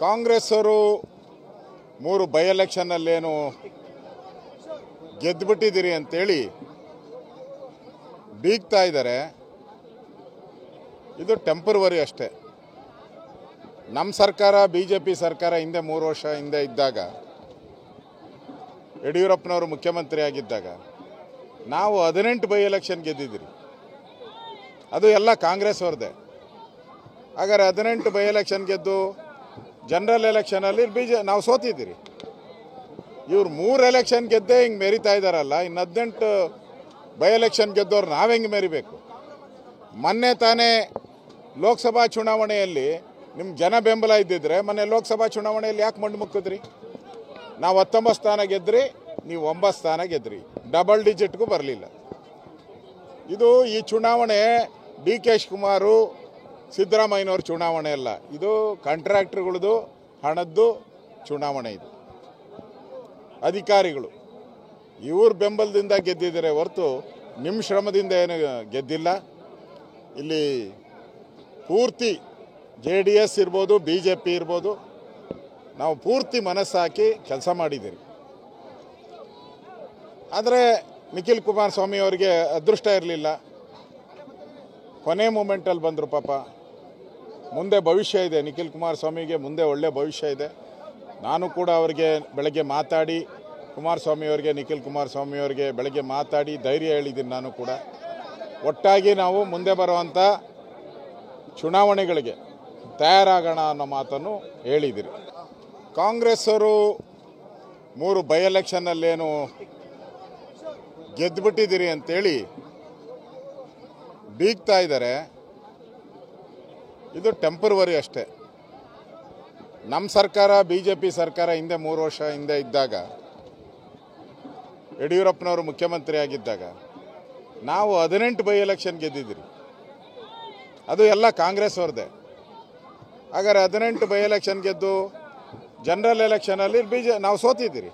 ಕಾಂಗ್ರೆಸ್ ಅವರು 3 by election ಅಲ್ಲೇನು ಗೆದ್ದುಬಿಟ್ಟಿದ್ದೀರಿ ಅಂತೇಳಿ ಬೀಗ್ತಾ ಇದ್ದಾರೆ. ಇದು ಟೆಂಪರವರಿ ಅಷ್ಟೇ. ನಮ್ಮ ಸರ್ಕಾರ ಬಿಜೆಪಿ ಸರ್ಕಾರ ಹಿಂದೆ 3 ವರ್ಷ ಹಿಂದೆ ಇದ್ದಾಗ ಯಡಿಯೂರಪ್ಪನವರು ಮುಖ್ಯಮಂತ್ರಿ ಆಗಿದ್ದಾಗ ನಾವು 18 ಬೈ ಎಲೆಕ್ಷನ್ ಗೆದ್ದಿದ್ದೀರಿ. ಅದು ಎಲ್ಲ ಕಾಂಗ್ರೆಸ್ ಅವ್ರದ್ದೇ. ಹಾಗಾದ್ರೆ 18 ಬೈ ಎಲೆಕ್ಷನ್ ಗೆದ್ದು ಜನರಲ್ ಎಲೆಕ್ಷನಲ್ಲಿ ನಾವು ಸೋತಿದ್ದೀರಿ. ಇವ್ರು 3 ಎಲೆಕ್ಷನ್ ಗೆದ್ದೇ ಹಿಂಗೆ ಮೆರಿತಾ ಇದ್ದಾರಲ್ಲ, ಇನ್ನು 18 ಬೈ ಎಲೆಕ್ಷನ್ ಗೆದ್ದವ್ರು ನಾವು ಹೆಂಗೆ ಮೆರಿಬೇಕು? ಮೊನ್ನೆ ತಾನೇ ಲೋಕಸಭಾ ಚುನಾವಣೆಯಲ್ಲಿ ನಿಮ್ಮ ಜನ ಬೆಂಬಲ ಇದ್ದಿದ್ರೆ ಮೊನ್ನೆ ಲೋಕಸಭಾ ಚುನಾವಣೆಯಲ್ಲಿ ಯಾಕೆ ಮಣ್ಣು ಮುಕ್ಕಿದ್ರಿ? ನಾವು 19 ಸ್ಥಾನ ಗೆದ್ರಿ, ನೀವು 9 ಸ್ಥಾನ ಗೆದ್ರಿ, ಡಬಲ್ ಡಿಜಿಟ್ಗೂ ಬರಲಿಲ್ಲ. ಇದು ಈ ಚುನಾವಣೆ ಡಿ ಕೆ ಶಿವಕುಮಾರು ಸಿದ್ದರಾಮಯ್ಯನವ್ರ ಚುನಾವಣೆ ಅಲ್ಲ, ಇದು ಕಾಂಟ್ರಾಕ್ಟರ್ಗಳದು ಹಣದ್ದು ಚುನಾವಣೆ. ಇದು ಅಧಿಕಾರಿಗಳು ಇವ್ರ ಬೆಂಬಲದಿಂದ ಗೆದ್ದಿದ್ದಾರೆ ಹೊರತು ನಿಮ್ಮ ಶ್ರಮದಿಂದ ಏನು ಗೆದ್ದಿಲ್ಲ. ಇಲ್ಲಿ ಪೂರ್ತಿ JDS ಇರ್ಬೋದು, BJP ಇರ್ಬೋದು, ನಾವು ಪೂರ್ತಿ ಮನಸ್ಸಾಕಿ ಕೆಲಸ ಮಾಡಿದ್ದೀರಿ. ಆದರೆ ನಿಖಿಲ್ ಕುಮಾರಸ್ವಾಮಿ ಅವರಿಗೆ ಅದೃಷ್ಟ ಇರಲಿಲ್ಲ, ಕೊನೆ ಮೂಮೆಂಟಲ್ಲಿ ಬಂದರು. ಪಾಪ ಮುಂದೆ ಭವಿಷ್ಯ ಇದೆ, ನಿಖಿಲ್ ಕುಮಾರಸ್ವಾಮಿಗೆ ಮುಂದೆ ಒಳ್ಳೆ ಭವಿಷ್ಯ ಇದೆ. ನಾನು ಕೂಡ ಅವರಿಗೆ ಬೆಳಗ್ಗೆ ಮಾತಾಡಿ ನಿಖಿಲ್ ಕುಮಾರಸ್ವಾಮಿಯವರಿಗೆ ಬೆಳಗ್ಗೆ ಮಾತಾಡಿ ಧೈರ್ಯ ಹೇಳಿದ್ದೀನಿ. ನಾನು ಕೂಡ ಒಟ್ಟಾಗಿ ನಾವು ಮುಂದೆ ಬರುವಂಥ ಚುನಾವಣೆಗಳಿಗೆ ತಯಾರಾಗೋಣ ಅನ್ನೋ ಮಾತನ್ನು ಹೇಳಿದಿರಿ. ಕಾಂಗ್ರೆಸ್ ಅವರು 3 ಬೈ ಎಲೆಕ್ಷನ್ ಅಲ್ಲೇನು ಗೆದ್ದುಬಿಟ್ಟಿದ್ದೀರಿ ಅಂತೇಳಿ ಬೀಗ್ತಾ ಇದ್ದಾರೆ. ಇದು ಟೆಂಪರವರಿ ಅಷ್ಟೇ. ನಮ್ಮ ಸರ್ಕಾರ ಬಿಜೆಪಿ ಸರ್ಕಾರ ಹಿಂದೆ 3 ವರ್ಷ ಹಿಂದೆ ಇದ್ದಾಗ ಯಡಿಯೂರಪ್ಪನವರು ಮುಖ್ಯಮಂತ್ರಿ ಆಗಿದ್ದಾಗ ನಾವು 18 ಬೈ ಎಲೆಕ್ಷನ್ ಗೆದ್ದಿದ್ದೀರಿ. ಅದು ಎಲ್ಲ ಕಾಂಗ್ರೆಸ್ ಅವ್ರದ್ದೇ. ಹಾಗಾದ್ರೆ 18 ಬೈ ಎಲೆಕ್ಷನ್ ಗೆದ್ದು ಜನರಲ್ ಎಲೆಕ್ಷನಲ್ಲಿ ನಾವು ಸೋತಿದ್ದೀರಿ.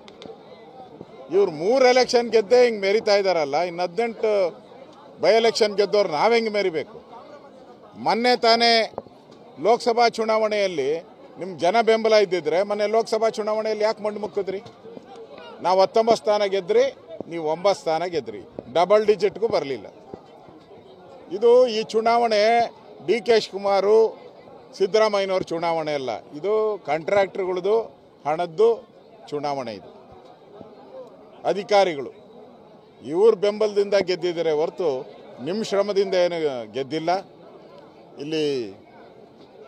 ಇವ್ರು 3 ಎಲೆಕ್ಷನ್ ಗೆದ್ದೇ ಹಿಂಗೆ ಮೆರಿತಾ ಇದ್ದಾರಲ್ಲ, ಇನ್ನು 18 ಬೈ ಎಲೆಕ್ಷನ್ ಗೆದ್ದವ್ರು ನಾವು ಹೆಂಗೆ ಮೆರಿಬೇಕು? ಮೊನ್ನೆ ತಾನೇ ಲೋಕಸಭಾ ಚುನಾವಣೆಯಲ್ಲಿ ನಿಮ್ಮ ಜನ ಬೆಂಬಲ ಇದ್ದಿದ್ರೆ ಮೊನ್ನೆ ಲೋಕಸಭಾ ಚುನಾವಣೆಯಲ್ಲಿ ಯಾಕೆ ಮಣ್ಣು ಮುಕ್ಕಿದ್ರಿ? ನಾವು 19 ಸ್ಥಾನ ಗೆದ್ರಿ, ನೀವು 9 ಸ್ಥಾನ ಗೆದ್ರಿ, ಡಬಲ್ ಡಿಜಿಟ್ಗೂ ಬರಲಿಲ್ಲ. ಇದು ಈ ಚುನಾವಣೆ ಡಿ ಕೆ ಶಿವಕುಮಾರು ಸಿದ್ದರಾಮಯ್ಯನವ್ರ ಚುನಾವಣೆ ಅಲ್ಲ, ಇದು ಕಾಂಟ್ರಾಕ್ಟರ್ಗಳದು ಹಣದ್ದು ಚುನಾವಣೆ. ಇದು ಅಧಿಕಾರಿಗಳು ಇವ್ರ ಬೆಂಬಲದಿಂದ ಗೆದ್ದಿದ್ದಾರೆ ಹೊರತು ನಿಮ್ಮ ಶ್ರಮದಿಂದ ಏನು ಗೆದ್ದಿಲ್ಲ. ಇಲ್ಲಿ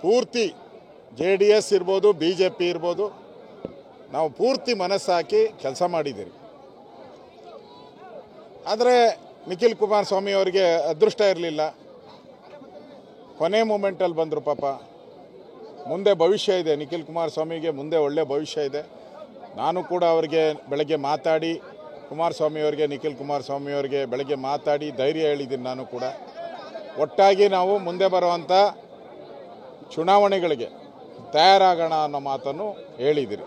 ಪೂರ್ತಿ JDS ಇರ್ಬೋದು, BJP ಇರ್ಬೋದು, ನಾವು ಪೂರ್ತಿ ಮನಸ್ಸಾಕಿ ಕೆಲಸ ಮಾಡಿದ್ದೀರಿ. ಆದರೆ ನಿಖಿಲ್ ಕುಮಾರಸ್ವಾಮಿ ಅವರಿಗೆ ಅದೃಷ್ಟ ಇರಲಿಲ್ಲ, ಕೊನೆ ಮೂಮೆಂಟಲ್ಲಿ ಬಂದರು. ಪಾಪ ಮುಂದೆ ಭವಿಷ್ಯ ಇದೆ, ನಿಖಿಲ್ ಕುಮಾರಸ್ವಾಮಿಗೆ ಮುಂದೆ ಒಳ್ಳೆ ಭವಿಷ್ಯ ಇದೆ. ನಾನು ಕೂಡ ಅವರಿಗೆ ಬೆಳಗ್ಗೆ ಮಾತಾಡಿ ನಿಖಿಲ್ ಕುಮಾರಸ್ವಾಮಿಯವರಿಗೆ ಬೆಳಗ್ಗೆ ಮಾತಾಡಿ ಧೈರ್ಯ ಹೇಳಿದ್ದೀನಿ. ನಾನು ಕೂಡ ಒಟ್ಟಾಗಿ ನಾವು ಮುಂದೆ ಬರುವಂಥ ಚುನಾವಣೆಗಳಿಗೆ ತಯಾರಾಗೋಣ ಅನ್ನೋ ಮಾತನ್ನು ಹೇಳಿದಿರಿ.